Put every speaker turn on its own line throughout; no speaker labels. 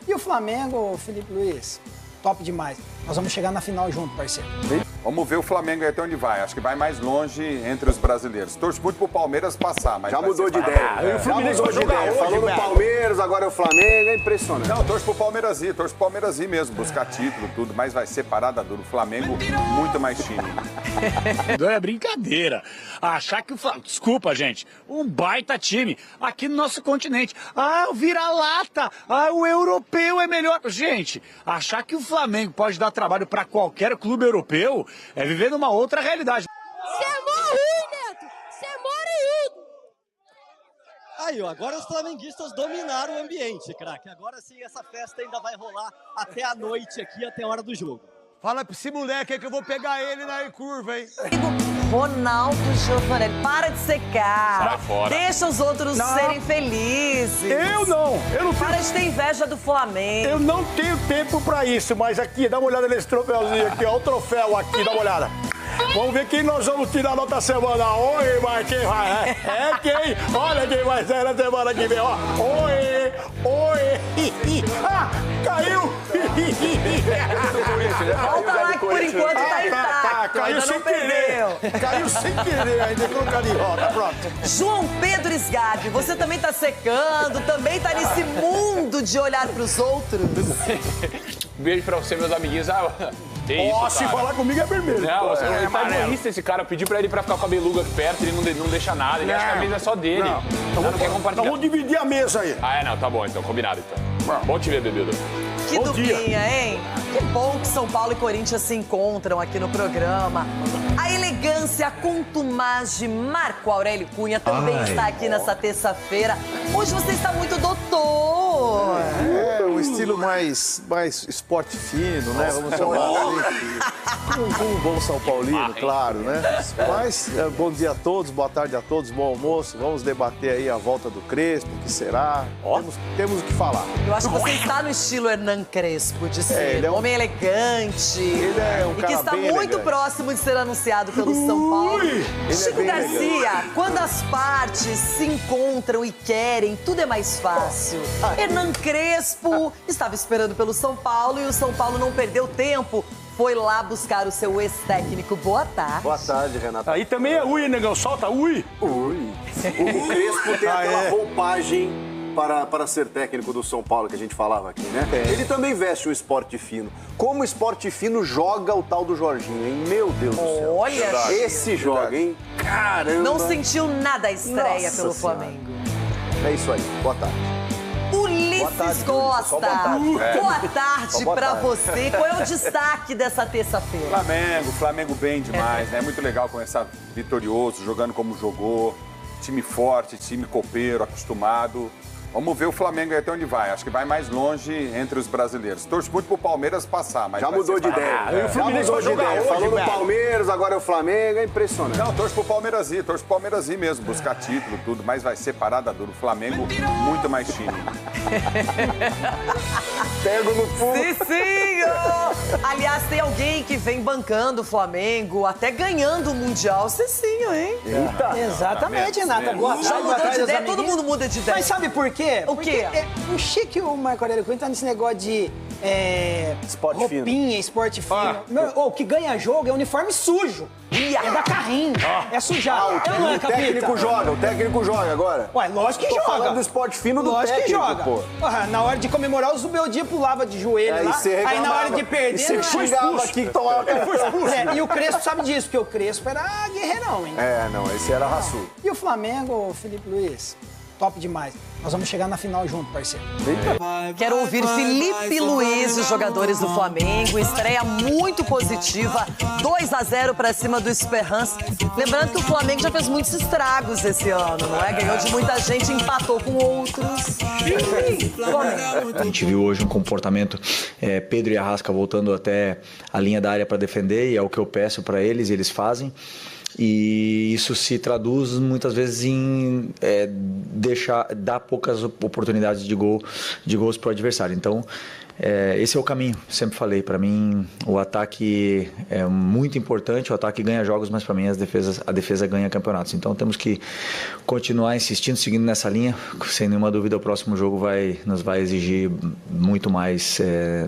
E o Flamengo, Felipe Luiz, top demais. Nós vamos chegar na final junto, parceiro.
Vamos ver o Flamengo até onde vai. Acho que vai mais longe entre os brasileiros. Torço muito pro Palmeiras passar, mas
já mudou de ideia.
O Fluminense vai jogar hoje,
falou do
velho.
Palmeiras, agora é o Flamengo, é impressionante.
Não, torço pro Palmeiras ir mesmo, buscar título, tudo, mas vai ser parada dura. O Flamengo, muito mais time.
Não é brincadeira. Achar que o Flamengo... Desculpa, gente. Um baita time aqui no nosso continente. Ah, o vira-lata. Ah, o europeu é melhor. Gente, achar que o Flamengo pode dar trabalho para qualquer clube europeu é viver numa outra realidade.
Você é mó ruim, Neto. Você é mó reiudo.
Aí, ó, agora os flamenguistas dominaram o ambiente, craque. Agora sim, essa festa ainda vai rolar até a noite aqui, até a hora do jogo.
Fala pra esse moleque aí que eu vou pegar ele na curva, hein?
Ronaldo Giovanelli, para de secar.
Sai fora.
Deixa os outros serem felizes.
Eu não tenho...
Para de ter inveja do Flamengo.
Eu não tenho tempo pra isso, mas aqui, dá uma olhada nesse troféuzinho aqui, ó, o troféu aqui, dá uma olhada. Vamos ver quem nós vamos tirar na outra semana. Oi, mas quem vai? É quem? Olha quem vai ser na semana que vem, ó. Oi. Ah, caiu.
Volta lá que por enquanto tá intacto.
Caiu
ainda
sem
não
querer.
perdeu.
Caiu sem querer, ainda colocar de roda, pronto.
João Pedro Sgarbi, você também tá secando, também tá nesse mundo de olhar pros outros.
Beijo pra você, meus amiguinhos. Que isso,
Ó, se
cara.
falar comigo é vermelho.
Não, você
é
é tá egoísta esse cara. Eu pedi pra ele pra ficar com a beluga aqui perto, ele não deixa nada. Ele acha que a mesa é só dele. Não quer compartilhar.
Então vamos dividir a mesa aí.
Ah, é? Não, tá bom então. Combinado, então. Bom te ver, bebido.
Que
Bom
duplinha,
dia.
hein? Que bom que São Paulo e Corinthians se encontram aqui no programa. A elegância, a contumagem, Marco Aurélio Cunha também está aqui nessa terça-feira. Hoje você está muito doutor.
É, um estilo mais esporte fino, né? Vamos chamar assim. Com um bom São Paulino, claro, né? Mas bom dia a todos, boa tarde a todos, bom almoço. Vamos debater aí a volta do Crespo, o que será. Temos o que falar.
Eu acho que você está no estilo Hernan Crespo, de ser
ele é um
homem elegante.
Ele é um
e que
cara
está
bem
muito
elegante.
próximo de ser anunciado pelo São Paulo. Chico
bem
Garcia, quando as partes se encontram e querem, tudo é mais fácil. Hernan Crespo estava esperando pelo São Paulo e o São Paulo não perdeu tempo. Foi lá buscar o seu ex-técnico. Boa tarde.
Boa tarde, Renato.
Aí também é ui, negão. Solta ui.
O Crespo tem aquela roupagem para ser técnico do São Paulo que a gente falava aqui, né? Ele também veste um esporte fino. Como o esporte fino joga o tal do Jorginho, hein? Meu Deus do céu.
Olha,
Esse joga, hein? Caramba.
não sentiu nada a estreia
Nossa
pelo
Senhora.
Flamengo.
É isso aí. Boa tarde.
Ulisses Costa,
Só boa tarde.
boa tarde
Só boa
pra
tarde.
você. Qual é o destaque dessa terça-feira?
Flamengo bem demais, né? Muito legal começar vitorioso, jogando como jogou. Time forte, time copeiro, acostumado. Vamos ver o Flamengo até onde vai. Acho que vai mais longe entre os brasileiros. Torço muito pro Palmeiras passar, mas
Já
vai
mudou
ser
de ideia.
o
Já
Fluminense
mudou
vai
de
jogar
ideia.
hoje,
Falou do
velho.
Palmeiras, agora é o Flamengo, é impressionante.
Não, torço pro Palmeiras ir mesmo, buscar título, tudo, mas vai ser parada dura. O Flamengo, muito mais time.
Pego no pulo.
Cicinho! Aliás, tem alguém que vem bancando o Flamengo, até ganhando o Mundial. Cicinho, hein?
Exatamente, Renata. Boa tarde,
Já
boa
mudou
tarde
de
aos
ideia? Todo
amiguinhos.
mundo muda de ideia.
Mas sabe por quê?
O
Porque
quê?
o Chico e o Marco Aurélio Cunha tá nesse negócio de
Esporte
roupinha, esporte fino. O que ganha jogo é uniforme sujo. É da carrinho. É sujar. Não é,
O
capita?
técnico joga agora.
Ué, lógico que
Tô
joga.
falando do esporte fino do
Lógico
técnico,
que joga.
pô.
Na hora de comemorar, o Zubeldia pulava de joelho
Aí
lá.
você
Aí na
reclamava.
hora de perder,
E você
foi
xingava
expulso.
aqui que tomava
E o Crespo sabe disso, porque o Crespo era guerreirão, hein?
É, não, esse era raçudo.
E o Flamengo, Felipe Luiz, top demais. Nós vamos chegar na final junto, parceiro.
Quero ouvir Felipe Luiz, os jogadores do Flamengo. Estreia muito positiva, 2-0 pra cima do Esperance. Lembrando que o Flamengo já fez muitos estragos esse ano, não é? Ganhou de muita gente, empatou com outros.
A gente viu hoje um comportamento, Pedro e Arrasca voltando até a linha da área para defender, e é o que eu peço para eles, e eles fazem. e isso se traduz muitas vezes em dar poucas oportunidades de gols para o adversário. Então, esse é o caminho, sempre falei. Para mim, o ataque é muito importante, o ataque ganha jogos, mas para mim a defesa ganha campeonatos. Então temos que continuar insistindo, seguindo nessa linha. Sem nenhuma dúvida, o próximo jogo nos vai exigir muito mais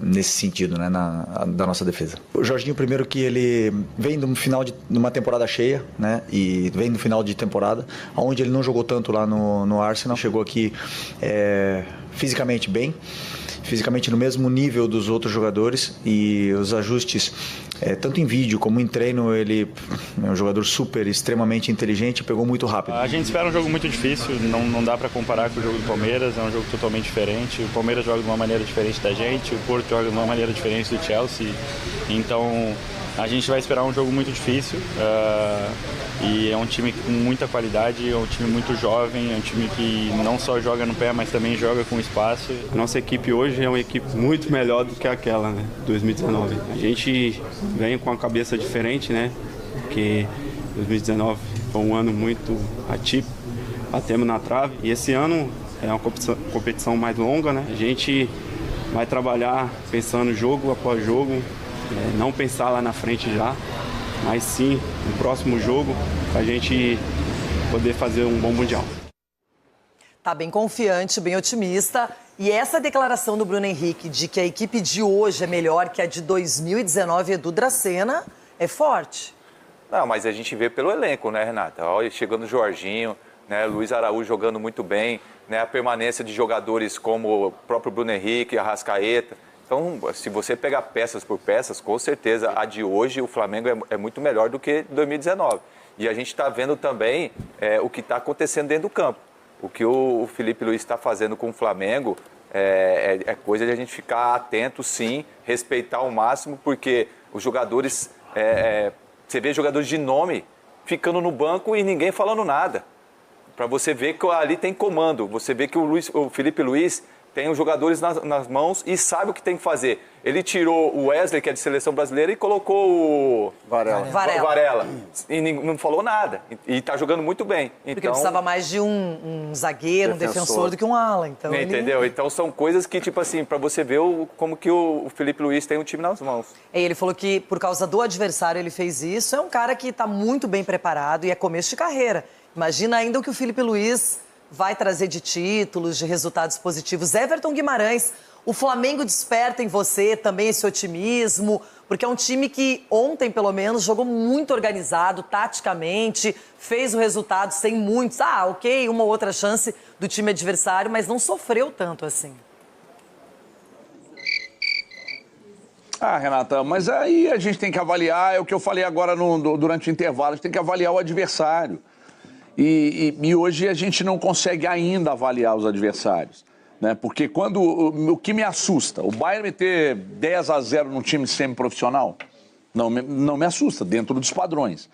nesse sentido, né, da nossa defesa. O Jorginho, primeiro, que ele vem do final de uma temporada cheia, né, e vem do final de temporada, onde ele não jogou tanto lá no Arsenal. Chegou aqui fisicamente bem, fisicamente no mesmo nível dos outros jogadores, e os ajustes, tanto em vídeo como em treino, ele é um jogador extremamente inteligente, pegou muito rápido.
A gente espera um jogo muito difícil, não dá para comparar com o jogo do Palmeiras, é um jogo totalmente diferente. O Palmeiras joga de uma maneira diferente da gente, o Porto joga de uma maneira diferente do Chelsea, então a gente vai esperar um jogo muito difícil. E é um time com muita qualidade, é um time muito jovem, é um time que não só joga no pé, mas também joga com espaço. A nossa equipe hoje é uma equipe muito melhor do que aquela, né, 2019. A gente vem com a cabeça diferente, né, porque 2019 foi um ano muito atípico, batemos na trave, e esse ano é uma competição mais longa, né. A gente vai trabalhar pensando jogo após jogo, não pensar lá na frente já, mas sim no próximo jogo, para a gente poder fazer um bom Mundial.
Tá bem confiante, bem otimista. E essa declaração do Bruno Henrique de que a equipe de hoje é melhor que a de 2019, Edu Dracena, é forte.
Não, mas a gente vê pelo elenco, né, Renata? Olha, chegando o Jorginho, né, Luiz Araújo jogando muito bem, né, a permanência de jogadores como o próprio Bruno Henrique, Arrascaeta. Então, se você pegar peças por peças, com certeza a de hoje o Flamengo é muito melhor do que 2019. E a gente está vendo também o que está acontecendo dentro do campo. O que o Felipe Luiz está fazendo com o Flamengo é coisa de a gente ficar atento, sim, respeitar ao máximo, porque os jogadores, você vê jogadores de nome ficando no banco e ninguém falando nada. Para você ver que ali tem comando, você vê que o Felipe Luiz tem os jogadores nas mãos e sabe o que tem que fazer. Ele tirou o Wesley, que é de seleção brasileira, e colocou o Varela. E não falou nada. E está jogando muito bem.
Porque precisava mais de um zagueiro, um defensor do que um ala. Então
entendeu? Então são coisas que, tipo assim, para você ver como que o Felipe Luiz tem um time nas mãos.
E ele falou que por causa do adversário ele fez isso. É um cara que está muito bem preparado e é começo de carreira. Imagina ainda o que o Felipe Luiz vai trazer de títulos, de resultados positivos. Everton Guimarães, o Flamengo desperta em você também esse otimismo, porque é um time que ontem, pelo menos, jogou muito organizado, taticamente, fez o resultado sem muitos. Ok, uma ou outra chance do time adversário, mas não sofreu tanto assim.
Renata, mas aí a gente tem que avaliar, é o que eu falei agora durante o intervalo, a gente tem que avaliar o adversário. E hoje a gente não consegue ainda avaliar os adversários, né? Porque o que me assusta, o Bayern meter 10-0 num time semi-profissional, não me assusta, dentro dos padrões.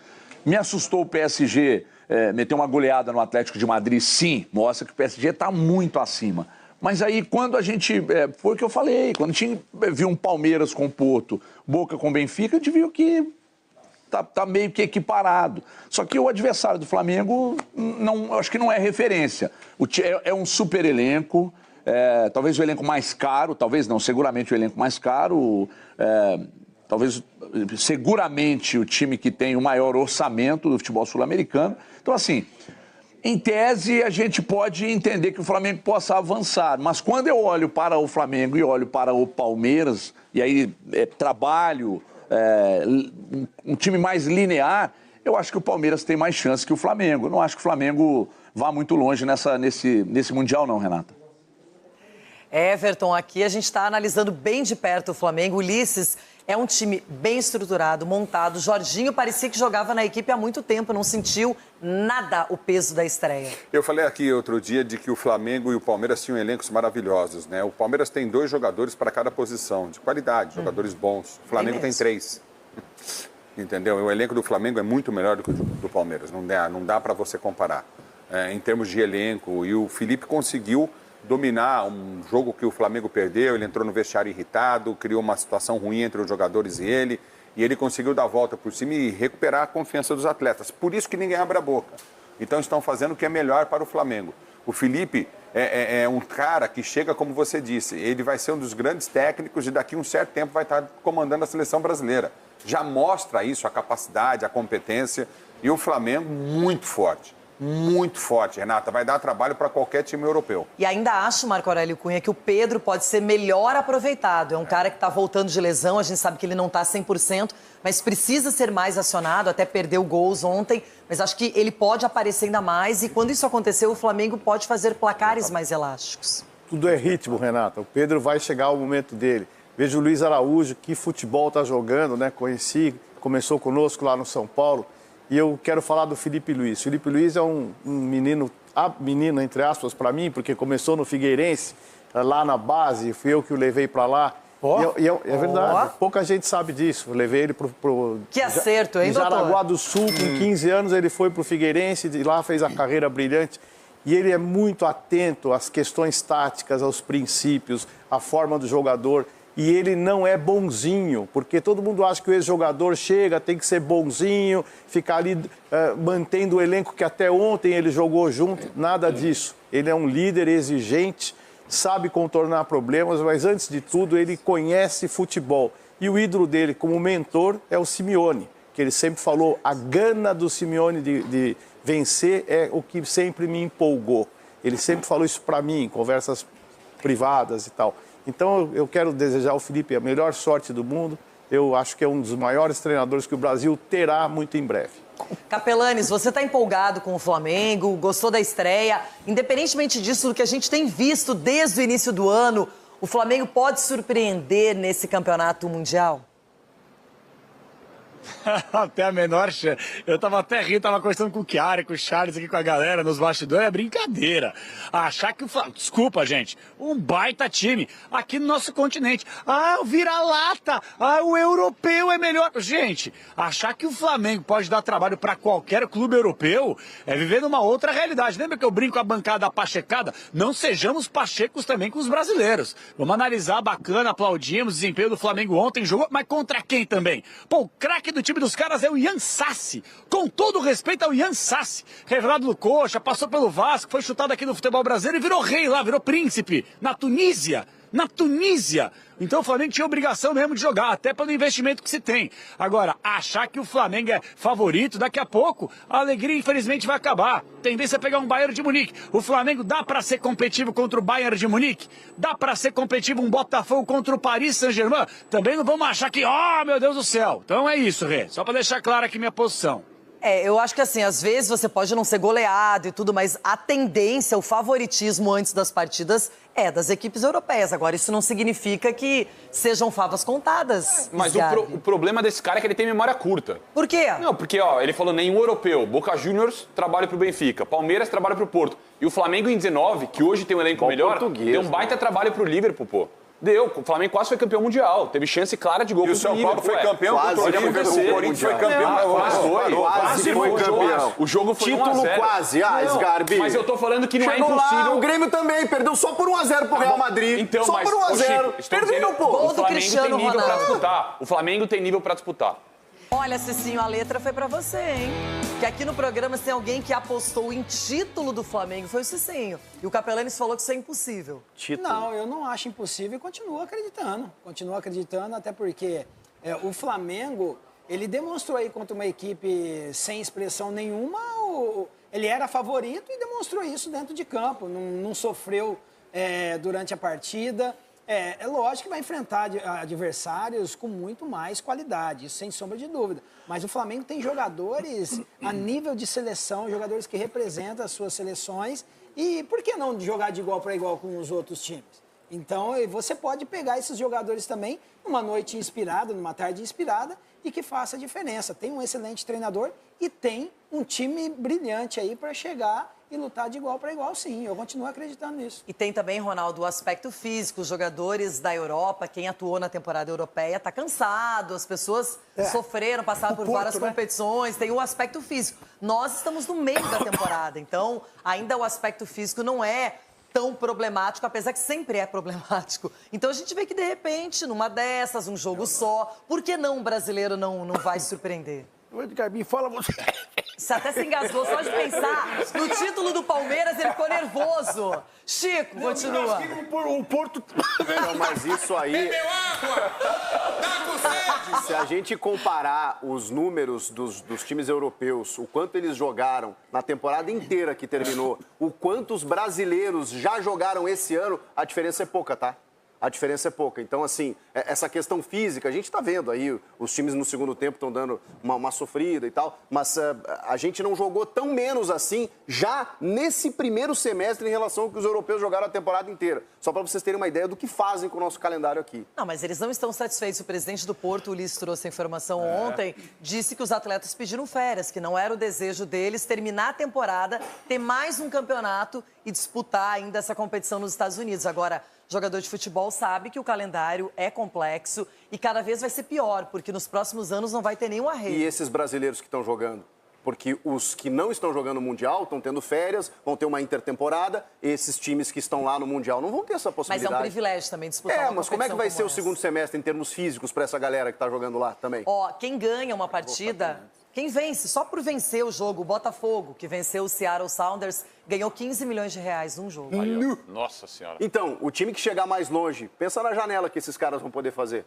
Me assustou o PSG meter uma goleada no Atlético de Madrid, sim, mostra que o PSG está muito acima. Mas aí quando a gente, foi o que eu falei, quando a gente viu um Palmeiras com o Porto, Boca com o Benfica, a gente viu que tá meio que equiparado. Só que o adversário do Flamengo, acho que não é referência. É um super elenco, talvez o elenco mais caro, talvez não, seguramente o elenco mais caro, seguramente o time que tem o maior orçamento do futebol sul-americano. Então, assim, em tese, a gente pode entender que o Flamengo possa avançar. Mas quando eu olho para o Flamengo e olho para o Palmeiras, e aí trabalho um time mais linear, eu acho que o Palmeiras tem mais chance que o Flamengo. Eu não acho que o Flamengo vá muito longe nesse Mundial, não, Renata.
Everton, aqui a gente está analisando bem de perto o Flamengo. Ulisses, é um time bem estruturado, montado. Jorginho parecia que jogava na equipe há muito tempo, não sentiu nada o peso da estreia.
Eu falei aqui outro dia de que o Flamengo e o Palmeiras tinham elencos maravilhosos, né? O Palmeiras tem 2 jogadores para cada posição, de qualidade, jogadores bons. O Flamengo tem 3. Entendeu? O elenco do Flamengo é muito melhor do que o do Palmeiras, não dá para você comparar. Em termos de elenco, e o Felipe conseguiu dominar um jogo que o Flamengo perdeu, ele entrou no vestiário irritado, criou uma situação ruim entre os jogadores e ele. E ele conseguiu dar a volta por cima e recuperar a confiança dos atletas. Por isso que ninguém abre a boca. Então estão fazendo o que é melhor para o Flamengo. O Felipe é um cara que chega, como você disse, ele vai ser um dos grandes técnicos e daqui a um certo tempo vai estar comandando a seleção brasileira. Já mostra isso, a capacidade, a competência. E o Flamengo muito forte, Renata. Vai dar trabalho para qualquer time europeu.
E ainda acho, Marco Aurélio Cunha, que o Pedro pode ser melhor aproveitado. É um cara que está voltando de lesão, a gente sabe que ele não está 100%, mas precisa ser mais acionado, até perdeu gols ontem. Mas acho que ele pode aparecer ainda mais e quando isso acontecer, o Flamengo pode fazer placares mais elásticos.
Tudo é ritmo, Renata. O Pedro vai chegar ao momento dele. Veja o Luiz Araújo, que futebol está jogando, né? Começou conosco lá no São Paulo. E eu quero falar do Felipe Luiz. Felipe Luiz é um menino, entre aspas, para mim, porque começou no Figueirense, lá na base, fui eu que o levei para lá. É verdade, pouca gente sabe disso. Eu levei ele pro
que acerto, hein, doutor?
Jaraguá do Sul, com 15 anos, ele foi pro Figueirense, de lá fez a carreira brilhante. E ele é muito atento às questões táticas, aos princípios, à forma do jogador. E ele não é bonzinho, porque todo mundo acha que o ex-jogador chega, tem que ser bonzinho, ficar ali mantendo o elenco que até ontem ele jogou junto. Nada disso. Ele é um líder exigente, sabe contornar problemas, mas antes de tudo ele conhece futebol. E o ídolo dele como mentor é o Simeone, que ele sempre falou, a gana do Simeone de vencer é o que sempre me empolgou. Ele sempre falou isso para mim, em conversas privadas e tal. Então, eu quero desejar ao Felipe a melhor sorte do mundo. Eu acho que é um dos maiores treinadores que o Brasil terá muito em breve.
Capelanes, você está empolgado com o Flamengo, gostou da estreia. Independentemente disso, do que a gente tem visto desde o início do ano, o Flamengo pode surpreender nesse campeonato mundial?
Até a menor chance. Eu tava até rindo, tava conversando com o Chiara, com o Charles aqui com a galera nos bastidores. É brincadeira. Achar que o Flamengo... Desculpa, gente. Um baita time aqui no nosso continente. Ah, o vira-lata. Ah, o europeu é melhor. Gente, achar que o Flamengo pode dar trabalho pra qualquer clube europeu é viver numa outra realidade. Lembra que eu brinco a bancada pachecada? Não sejamos pachecos também com os brasileiros. Vamos analisar, bacana, aplaudimos o desempenho do Flamengo ontem. Jogou, mas contra quem também? Pô, o craque do time dos caras é o Yan Sassi. Com todo respeito ao Yan Sassi. Revelado no Coxa, passou pelo Vasco, foi chutado aqui no futebol brasileiro e virou rei lá, virou príncipe. Na Tunísia. Na Tunísia. Então o Flamengo tinha obrigação mesmo de jogar, até pelo investimento que se tem. Agora, achar que o Flamengo é favorito, daqui a pouco, a alegria infelizmente vai acabar. Tendência a pegar um Bayern de Munique. O Flamengo dá pra ser competitivo contra o Bayern de Munique? Dá pra ser competitivo um Botafogo contra o Paris Saint-Germain? Também não vamos achar que, meu Deus do céu. Então é isso, Rê. Só pra deixar clara aqui minha posição.
Eu acho que assim, às vezes você pode não ser goleado e tudo, mas a tendência, o favoritismo antes das partidas é das equipes europeias. Agora, isso não significa que sejam favas contadas.
Mas o problema desse cara é que ele tem memória curta.
Por quê?
Não, porque ele falou nenhum europeu. Boca Juniors trabalha pro Benfica, Palmeiras trabalha pro Porto. E o Flamengo em 19, que hoje tem um elenco melhor, deu um baita trabalho pro Liverpool, pô. Deu, o Flamengo quase foi campeão mundial. Teve chance clara de gol.
E o São Paulo foi campeão contra o Liverpool. O Corinthians foi campeão.
Quase foi campeão. O jogo foi 1 a 0.
Título quase, Sgarbi.
Mas eu tô falando que não é impossível.
Lá, o Grêmio também perdeu só por 1 a 0 pro Real Madrid.
Então,
só por 1 a 0. Perdeu, pô.
O Flamengo tem nível pra disputar. O Flamengo tem nível pra disputar.
Olha, Cicinho, a letra foi pra você, hein? Que aqui no programa, se tem alguém que apostou em título do Flamengo, foi o Cicinho. E o Capelanes falou que isso é impossível.
Título. Não, eu não acho impossível e continuo acreditando. Continuo acreditando, até porque o Flamengo, ele demonstrou aí contra uma equipe sem expressão nenhuma, ele era favorito e demonstrou isso dentro de campo. Não sofreu durante a partida. É lógico que vai enfrentar adversários com muito mais qualidade, isso sem sombra de dúvida. Mas o Flamengo tem jogadores a nível de seleção, jogadores que representam as suas seleções. E por que não jogar de igual para igual com os outros times? Então, você pode pegar esses jogadores também numa noite inspirada, numa tarde inspirada, e que faça a diferença. Tem um excelente treinador e tem um time brilhante aí para chegar e lutar de igual para igual, sim. Eu continuo acreditando nisso.
E tem também, Ronaldo, o aspecto físico. Os jogadores da Europa, quem atuou na temporada europeia, está cansado. As pessoas sofreram, passaram por várias competições. Tem o aspecto físico. Nós estamos no meio da temporada, então ainda o aspecto físico não é tão problemático, apesar que sempre é problemático. Então a gente vê que, de repente, numa dessas, um jogo só, por que não o brasileiro não vai surpreender?
Edgar, me fala você.
Você até se engasgou só de pensar no título do Palmeiras, ele ficou nervoso. Chico, continua.
O Porto...
Não, mas isso aí... Se a gente comparar os números dos times europeus, o quanto eles jogaram na temporada inteira que terminou, o quanto os brasileiros já jogaram esse ano, a diferença é pouca, tá? A diferença é pouca. Então, assim, essa questão física, a gente está vendo aí, os times no segundo tempo estão dando uma sofrida e tal, mas a gente não jogou tão menos assim já nesse primeiro semestre em relação ao que os europeus jogaram a temporada inteira. Só para vocês terem uma ideia do que fazem com o nosso calendário aqui.
Não, mas eles não estão satisfeitos. O presidente do Porto, o Ulisses, trouxe a informação ontem, disse que os atletas pediram férias, que não era o desejo deles terminar a temporada, ter mais um campeonato e disputar ainda essa competição nos Estados Unidos. Agora, jogador de futebol sabe que o calendário é complexo e cada vez vai ser pior, porque nos próximos anos não vai ter nenhum arreio.
E esses brasileiros que estão jogando? Porque os que não estão jogando o Mundial estão tendo férias, vão ter uma intertemporada. Esses times que estão lá no Mundial não vão ter essa possibilidade.
Mas é um privilégio também disputar uma
mas como é que vai ser o
essa?
segundo semestre em termos físicos para essa galera que está jogando lá também?
Ó, quem ganha uma partida... Quem vence, só por vencer o jogo, o Botafogo, que venceu o Seattle Sounders, ganhou 15 milhões de reais num jogo.
Nossa Senhora.
Então, o time que chegar mais longe, pensa na janela que esses caras vão poder fazer.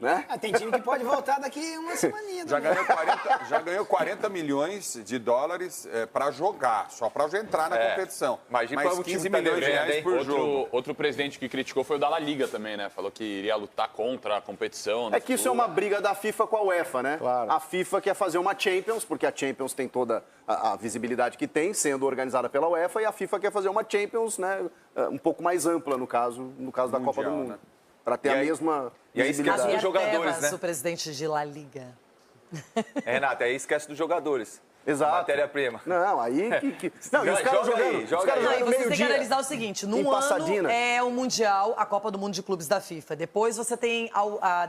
Né?
Tem time que pode voltar daqui uma semaninha.
Já ganhou 40 milhões de dólares para jogar, só para entrar na competição.
Imagina
mais 15 milhões de reais por jogo.
Outro presidente que criticou foi o da La Liga também, né? Falou que iria lutar contra a competição.
É que isso é uma briga da FIFA com a UEFA, né?
Claro.
A FIFA quer fazer uma Champions, porque a Champions tem toda a visibilidade que tem, sendo organizada pela UEFA, e a FIFA quer fazer uma Champions, né, um pouco mais ampla, no caso da Copa do Mundo. Né? Para ter a mesma visibilidade.
Javier
dos jogadores,
Tebas,
né?
o presidente de La Liga.
Renato, aí esquece dos jogadores.
Exato.
Matéria-prima.
Não, aí... Não, e os caras jogando,
Não, e você tem que analisar o seguinte, num ano é o Mundial, a Copa do Mundo de Clubes da FIFA. Depois você tem,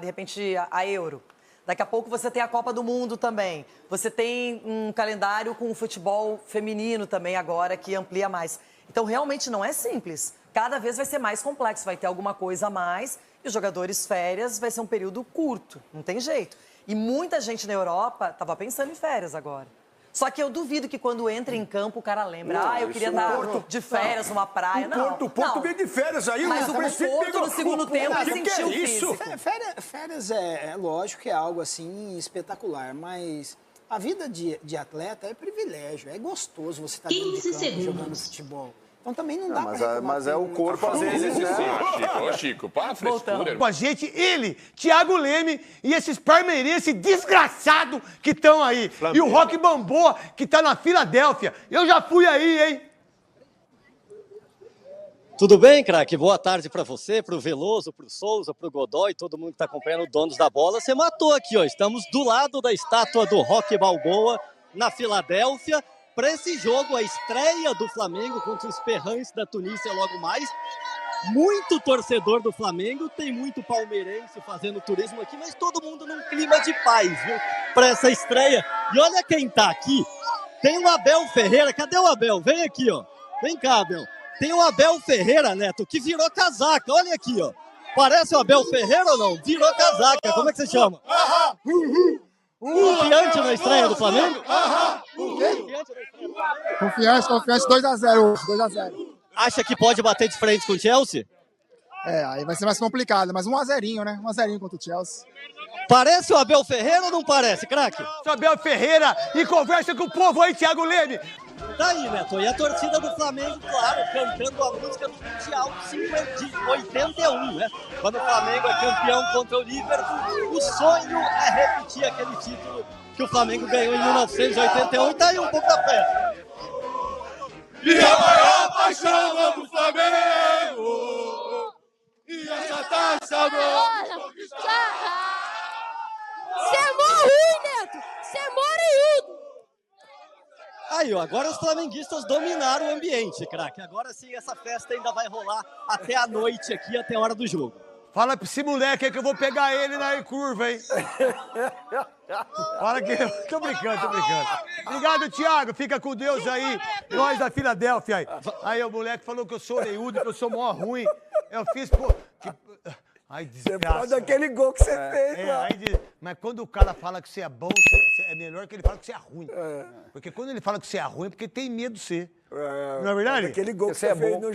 de repente, a Euro. Daqui a pouco você tem a Copa do Mundo também. Você tem um calendário com o futebol feminino também agora, que amplia mais. Então, realmente não é simples. Cada vez vai ser mais complexo, vai ter alguma coisa a mais. E os jogadores férias vai ser um período curto, não tem jeito. E muita gente na Europa estava pensando em férias agora. Só que eu duvido que quando entra em campo o cara lembra, eu queria estar de férias numa praia.
O Porto veio de férias aí,
mas o Porto no segundo tempo sentiu o físico.
Férias é lógico que é algo assim espetacular, mas a vida de atleta é privilégio, é gostoso você estar dentro de campo jogando futebol. Então também não dá pra reclamar.
Mas é o corpo às vezes, né?
Chico, para a frescura.
Com a gente, ele, Thiago Leme e esses palmeirenses desgraçados que estão aí. E o Rock Balboa, que tá na Filadélfia. Eu já fui aí, hein?
Tudo bem, craque? Boa tarde pra você, pro Veloso, pro Souza, pro Godoy, todo mundo que tá acompanhando o Donos da Bola. Você matou aqui, ó. Estamos do lado da estátua do Rock Balboa, na Filadélfia. Para esse jogo, a estreia do Flamengo contra os Esperrantes da Tunísia logo mais. Muito torcedor do Flamengo, tem muito palmeirense fazendo turismo aqui, mas todo mundo num clima de paz, viu? Para essa estreia. E olha quem tá aqui. Tem o Abel Ferreira. Cadê o Abel? Vem aqui, ó. Vem cá, Abel. Tem o Abel Ferreira, Neto, que virou casaca. Olha aqui, ó. Parece o Abel Ferreira ou não? Virou casaca. Como é que você chama? Confiante na estreia do Flamengo?
Confiança 2x0. 2x0.
Acha que pode bater de frente com o Chelsea?
Aí vai ser mais complicado, mas 1x0, né? 1x0 contra o Chelsea.
Parece o Abel Ferreira ou não parece, craque?
O Abel Ferreira e conversa com o povo aí, Thiago Leme.
Tá aí, Neto. E a torcida do Flamengo, claro, cantando a música do Mundial de 81, né? Quando o Flamengo é campeão contra o Liverpool, o sonho é repetir aquele título que o Flamengo ganhou em 1981. E tá aí um pouco da festa.
E a maior paixão do Flamengo, e essa taça vamos conquistar.
Você morre, Neto! Você morre!
Aí, ó, agora os flamenguistas dominaram o ambiente, craque. Agora sim, essa festa ainda vai rolar até a noite aqui, até a hora do jogo.
Fala pra esse moleque aí que eu vou pegar ele na curva, hein? Fala que... Tô brincando. Obrigado, Thiago. Fica com Deus aí. Nós da Filadélfia aí. Aí o moleque falou que eu sou orelhudo, que eu sou mó ruim. Eu fiz, pô... Ai, desgraça.
Você daquele gol que você fez, lá.
Mas quando o cara fala que você é bom, é melhor que ele fala que você é ruim. Porque quando ele fala que você é ruim, é porque tem medo de ser. Não é verdade?
Aquele gol que você fez no Gil.